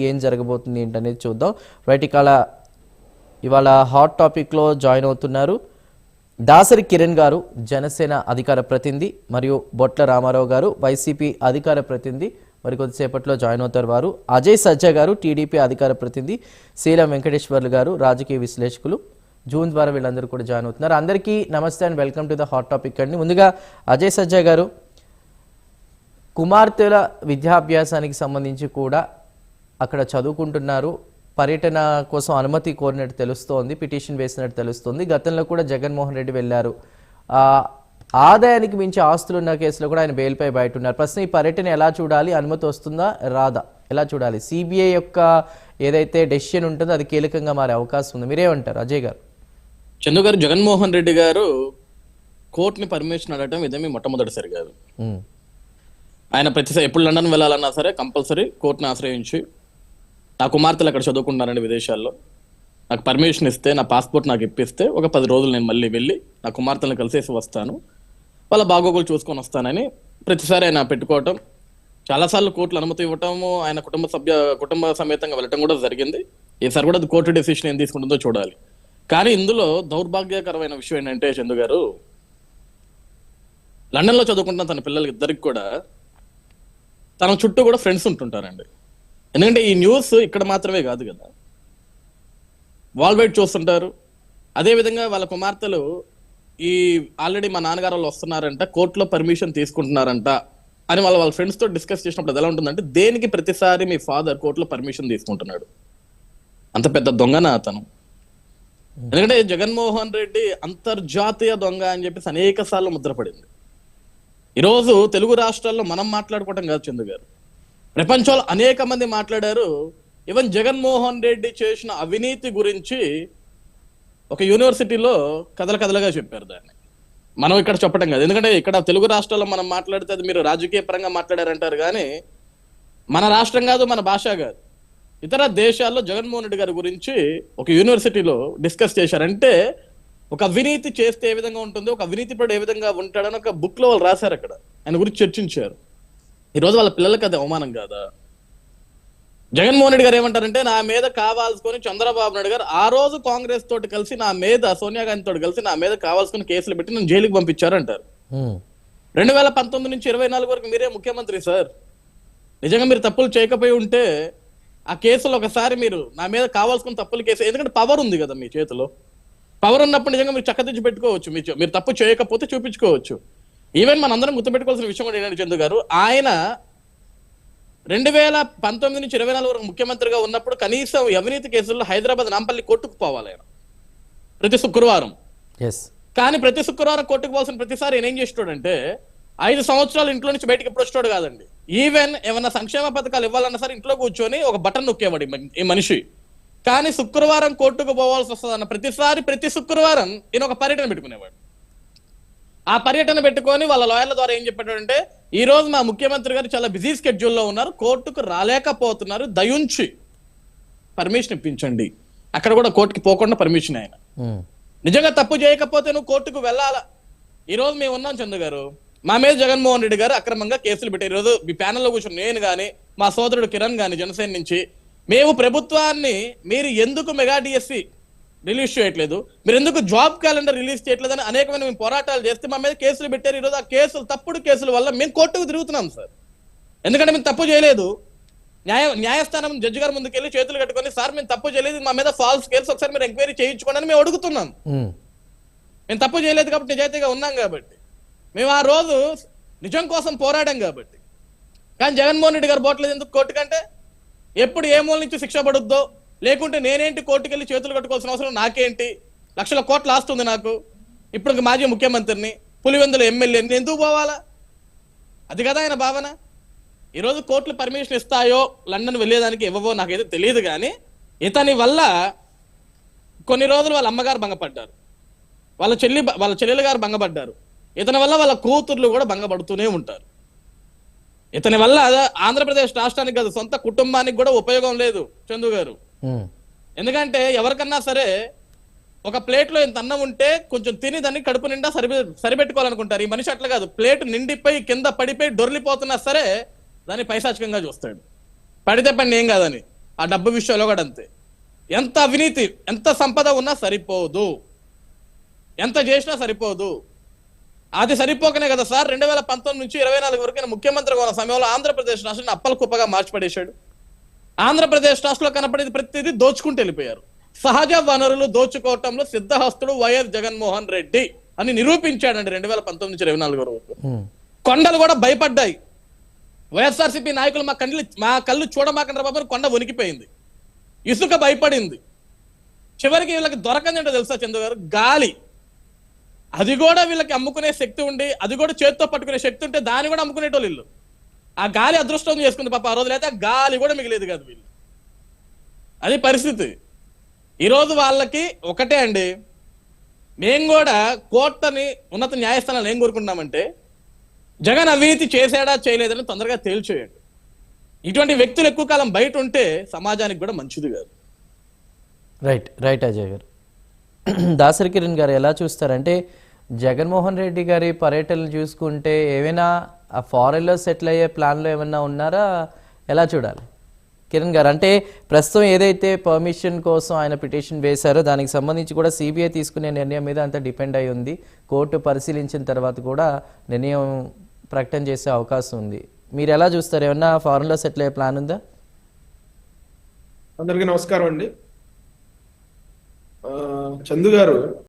ఏం జరగబోతుంది ఏంటనేది చూద్దాం. రైట్, ఇవాళ హాట్ టాపిక్లో జాయిన్ అవుతున్నారు దాసరి కిరణ్ గారు, జనసేన అధికార ప్రతినిధి, మరియు బొట్ల రామారావు గారు, వైసీపీ అధికార ప్రతినిధి. మరి కొద్దిసేపట్లో జాయిన్ అవుతారు వారు. అజయ్ సజ్జా గారు, టీడీపీ అధికార ప్రతినిధి, శీలం వెంకటేశ్వర్లు గారు, రాజకీయ విశ్లేషకులు. జూన్ ద్వారా వీళ్ళందరూ కూడా జాయిన్ అవుతున్నారు. అందరికీ నమస్తే and welcome to the hot topic అండి. ముందుగా అజయ్ సజ్జా గారు, కుమార్తెల విద్యాభ్యాసానికి సంబంధించి కూడా అక్కడ చదువుకుంటున్నారు, పర్యటన కోసం అనుమతి కోరినట్టు తెలుస్తోంది, పిటిషన్ వేసినట్టు తెలుస్తుంది. గతంలో కూడా జగన్మోహన్ రెడ్డి వెళ్ళారు. ఆదాయానికి మించి ఆస్తులు ఉన్న కేసులో కూడా ఆయన బెయిల్పై బయట ఉన్నారు. ప్రశ్న, ఈ పర్యటన ఎలా చూడాలి? అనుమతి వస్తుందా రాదా? ఎలా చూడాలి? సిబిఐ యొక్క ఏదైతే డెసిషన్ ఉంటుందో అది కీలకంగా మారే అవకాశం ఉంది. మీరేమంటారు అజయ్ గారు? చందు గారు, జగన్మోహన్ రెడ్డి గారు కోర్టుని పర్మిషన్ అడగటం ఇదేమి మొట్టమొదటిసారి కాదు. ఆయన ప్రతిసారి ఎప్పుడు లండన్ వెళ్ళాలన్నా సరే కంపల్సరీ కోర్టుని ఆశ్రయించి, నా కుమార్తెలు అక్కడ చదువుకుంటున్నారండి విదేశాల్లో, నాకు పర్మిషన్ ఇస్తే, నా పాస్పోర్ట్ నాకు ఇప్పిస్తే ఒక 10 రోజులు నేను మళ్ళీ వెళ్ళి నా కుమార్తెలను కలిసేసి వస్తాను, వాళ్ళ బాగోగులు చూసుకొని వస్తానని ప్రతిసారి ఆయన పెట్టుకోవటం, చాలాసార్లు కోర్టులు అనుమతి ఇవ్వటము, ఆయన కుటుంబ సమేతంగా వెళ్ళటం కూడా జరిగింది. ఈసారి కూడా కోర్టు డెసిషన్ ఏం తీసుకుంటుందో చూడాలి. కానీ ఇందులో దౌర్భాగ్యకరమైన విషయం ఏంటంటే చందు గారు, లండన్లో చదువుకుంటున్న తన పిల్లలకి ఇద్దరికి కూడా తన చుట్టూ కూడా ఫ్రెండ్స్ ఉంటుంటారండి. ఎందుకంటే ఈ న్యూస్ ఇక్కడ మాత్రమే కాదు కదా, వాల్ వైడ్ చూస్తుంటారు. అదేవిధంగా వాళ్ళ కుమార్తెలు ఈ ఆల్రెడీ మా నాన్నగారు వాళ్ళు వస్తున్నారంట, కోర్టులో పర్మిషన్ తీసుకుంటున్నారంట అని వాళ్ళ ఫ్రెండ్స్ తో డిస్కస్ చేసినప్పుడు అది ఎలా ఉంటుందంటే, దేనికి ప్రతిసారి మీ ఫాదర్ కోర్టులో పర్మిషన్ తీసుకుంటున్నాడు? అంత పెద్ద దొంగనా అతను? ఎందుకంటే జగన్మోహన్ రెడ్డి అంతర్జాతీయ దొంగ అని చెప్పేసి అనేక సార్లు ముద్రపడింది. ఈరోజు తెలుగు రాష్ట్రాల్లో మనం మాట్లాడుకోవటం కాదు చందు గారు, ప్రపంచంలో అనేక మంది మాట్లాడారు. ఈవెన్ జగన్మోహన్ రెడ్డి చేసిన అవినీతి గురించి ఒక యూనివర్సిటీలో కథలుగా చెప్పారు. దాన్ని మనం ఇక్కడ చెప్పడం కాదు, ఎందుకంటే ఇక్కడ తెలుగు రాష్ట్రాల్లో మనం మాట్లాడితే అది మీరు రాజకీయ పరంగా మాట్లాడారంటారు. కానీ మన రాష్ట్రం కాదు, మన భాష కాదు, ఇతర దేశాల్లో జగన్మోహన్ రెడ్డి గారి గురించి ఒక యూనివర్సిటీలో డిస్కస్ చేశారంటే, ఒక అవినీతి చేస్తే ఏ విధంగా ఉంటుంది, ఒక అవినీతి పడు ఏ విధంగా ఉంటాడని ఒక బుక్ లో వాళ్ళు రాశారు. అక్కడ ఆయన గురించి చర్చించారు. ఈరోజు వాళ్ళ పిల్లలకి అది అవమానం కాదా? జగన్మోహన్ రెడ్డి గారు ఏమంటారంటే, నా మీద కావాల్సుకొని చంద్రబాబు నాయుడు గారు ఆ రోజు కాంగ్రెస్ తోటి కలిసి నా మీద, సోనియా గాంధీ తోటి కలిసి నా మీద కావాల్సుకుని కేసులు పెట్టి నన్ను జైలుకి పంపించారు అంటారు. 2019 నుంచి 24 వరకు మీరే ముఖ్యమంత్రి సార్. నిజంగా మీరు తప్పులు చేయకపోయి ఉంటే ఆ కేసులు ఒకసారి మీరు నా మీద కావాల్సుకుని తప్పులు కేసు, ఎందుకంటే పవర్ ఉంది కదా మీ చేతిలో, పవర్ ఉన్నప్పుడు నిజంగా మీరు చక్కదిద్ది పెట్టుకోవచ్చు, మీరు తప్పు చేయకపోతే చూపించుకోవచ్చు. ఈవెన్ మనందరం గుర్తుపెట్టుకోవాల్సిన విషయం కూడా ఏంటంటే చందు గారు, ఆయన 2019 నుంచి 24 వరకు ముఖ్యమంత్రిగా ఉన్నప్పుడు కనీసం అవినీతి కేసుల్లో హైదరాబాద్ నాంపల్లి కోర్టుకు పోవాలి ఆయన ప్రతి శుక్రవారం. కానీ ప్రతి శుక్రవారం కోర్టుకు పోవాల్సిన ప్రతిసారి ఆయన ఏం చేస్తాడంటే, 5 సంవత్సరాలు ఇంట్లో నుంచి బయటకు ఎప్పుడు వచ్చాడు కాదండి. ఈవెన్ ఏమన్నా సంక్షేమ పథకాలు ఇవ్వాలన్నా సరే ఇంట్లో కూర్చొని ఒక బటన్ నొక్కేవాడు ఈ మనిషి. కానీ శుక్రవారం కోర్టుకు పోవాల్సి వస్తుందన్న ప్రతిసారి ప్రతి శుక్రవారం ఈయన ఒక పర్యటన పెట్టుకునేవాడు. ఆ పర్యటన పెట్టుకొని వాళ్ళ లాయర్ల ద్వారా ఏం చెప్పాడంటే, ఈ రోజు మా ముఖ్యమంత్రి గారు చాలా బిజీ స్కెడ్యూల్లో ఉన్నారు, కోర్టుకు రాలేకపోతున్నారు, దయుంచి పర్మిషన్ ఇప్పించండి. అక్కడ కూడా కోర్టుకి పోకుండా పర్మిషన్ ఆయన. నిజంగా తప్పు చేయకపోతే నువ్వు కోర్టుకు వెళ్ళాలా? ఈ రోజు మేము ఉన్నాం చందు గారు, మా మీద జగన్మోహన్ రెడ్డి గారు అక్రమంగా కేసులు పెట్టారు. ఈరోజు మీ ప్యానెల్లో కూర్చొని నేను కానీ మా సోదరుడు కిరణ్ కానీ జనసేన నుంచి, మేము ప్రభుత్వాన్ని మీరు ఎందుకు మెగా డిఎస్సి రిలీజ్ చేయట్లేదు, మీరు ఎందుకు జాబ్ క్యాలెండర్ రిలీజ్ చేయట్లేదు అని అనేకమైన మేము పోరాటాలు చేస్తే మా మీద కేసులు పెట్టారు. ఈరోజు ఆ కేసులు, తప్పుడు కేసుల వల్ల మేము కోర్టుకు తిరుగుతున్నాం సార్. ఎందుకంటే మేము తప్పు చేయలేదు. న్యాయస్థానం జడ్జి గారి ముందుకు వెళ్ళి చేతులు కట్టుకొని, సార్ మేము తప్పు చేయలేదు, మా మీద ఫాల్స్ కేసు, ఒకసారి మీరు ఎంక్వైరీ చేయించుకోండి అని మేము అడుగుతున్నాం. మేము తప్పు చేయలేదు కాబట్టి, నిజాయితీగా ఉన్నాం కాబట్టి, మేము ఆ రోజు నిజం కోసం పోరాడాం కాబట్టి. కానీ జగన్మోహన్ రెడ్డి గారు పోవట్లేదు ఎందుకు కోర్టు కంటే? ఎప్పుడు ఏ మూల నుంచి శిక్ష పడుద్దో, లేకుంటే నేనేంటి కోర్టుకు వెళ్ళి చేతులు కట్టుకోవాల్సిన అవసరం నాకేంటి, లక్షల కోట్లు ఆస్తుంది నాకు, ఇప్పుడు మాజీ ముఖ్యమంత్రిని, పులివెందుల ఎమ్మెల్యేని, ఎందుకు పోవాలా? అది కదా ఆయన భావన. ఈరోజు కోర్టులు పర్మిషన్ ఇస్తాయో లండన్ వెళ్ళేదానికి ఇవ్వవో నాకైతే తెలియదు. కానీ ఇతని వల్ల కొన్ని రోజులు వాళ్ళ అమ్మగారు భంగపడ్డారు, వాళ్ళ చెల్లెలు గారు భంగపడ్డారు, ఇతని వల్ల వాళ్ళ కూతుర్లు కూడా భంగపడుతూనే ఉంటారు. ఇతని వల్ల ఆంధ్రప్రదేశ్ రాష్ట్రానికి కాదు, సొంత కుటుంబానికి కూడా ఉపయోగం లేదు చందు గారు. ఎందుకంటే ఎవరికన్నా సరే ఒక ప్లేట్లో ఇంత అన్నం ఉంటే కొంచెం తిని దాన్ని కడుపు నిండా సరిపెట్టుకోవాలనుకుంటారు. ఈ మనిషి అట్లా కాదు, ప్లేట్ నిండిపోయి కింద పడిపోయి డొర్లిపోతున్నా సరే దాన్ని పైశాచికంగా చూస్తాడు. పడితే పని ఏం కాదని. ఆ డబ్బు విషయంలో కూడా అంతే. ఎంత అవినీతి, ఎంత సంపద ఉన్నా సరిపోదు, ఎంత చేసినా సరిపోదు. అది సరిపోకనే కదా సార్ 2019 నుంచి 24 వరకు నేను ముఖ్యమంత్రిగా ఉన్న సమయంలో ఆంధ్రప్రదేశ్ రాష్ట్రాన్ని అప్పల కుప్పగా మార్చి పడేశాడు. ఆంధ్రప్రదేశ్ రాష్ట్రంలో కనపడేది ప్రతిదీ దోచుకుంటూ వెళ్ళిపోయారు. సహజ వనరులు దోచుకోవటంలో సిద్ధహస్తుడు వైఎస్ జగన్మోహన్ రెడ్డి అని నిరూపించాడండి 2019 నుంచి 24 వరకు. కొండలు కూడా భయపడ్డాయి. వైఎస్ఆర్సీపీ నాయకులు మా కళ్ళు చూడమాకండి బాబు, కొండ వణికిపోయింది. ఇసుక భయపడింది. చివరికి వీళ్ళకి దొరకంది ఏంటో తెలుసా చంద్ర గారు? గాలి. అది కూడా వీళ్ళకి అమ్ముకునే శక్తి ఉండి, అది కూడా చేతితో పట్టుకునే శక్తి ఉంటే దాన్ని కూడా అమ్ముకునేటోళ్ళు వీళ్ళు. ఆ గాలి అదృష్టం చేసుకుంది పాప. ఆ రోజులు అయితే ఆ గాలి కూడా మిగిలేదు కాదు వీళ్ళు. అది పరిస్థితి. ఈరోజు వాళ్ళకి ఒకటే అండి, మేము కూడా కోర్టుని, ఉన్నత న్యాయస్థానాలు ఏం కోరుకుంటున్నామంటే జగన్ అవినీతి చేశాడా చేయలేదని తొందరగా తేల్చేయండి. ఇటువంటి వ్యక్తులు ఎక్కువ కాలం బయట ఉంటే సమాజానికి కూడా మంచిది కాదు. రైట్ అజయ్ గారు. దాసరి కిరణ్ గారు ఎలా చూస్తారంటే జగన్మోహన్ రెడ్డి గారి పర్యటనలు చూసుకుంటే ఏమైనా ఆ ఫారెన్లో సెటిల్ అయ్యే ప్లాన్లో ఏమన్నా ఉన్నారా, ఎలా చూడాలి కిరణ్ గారు? అంటే ప్రస్తుతం ఏదైతే పర్మిషన్ కోసం ఆయన పిటిషన్ వేశారో దానికి సంబంధించి కూడా సిబిఐ తీసుకునే నిర్ణయం మీద అంత డిపెండ్ అయి ఉంది. కోర్టు పరిశీలించిన తర్వాత కూడా నిర్ణయం ప్రకటన చేసే అవకాశం ఉంది. మీరు ఎలా చూస్తారు? ఏమన్నా ఫారెన్లో సెటిల్ అయ్యే ప్లాన్ ఉందా? అందరికీ నమస్కారం అండి. చందు గారు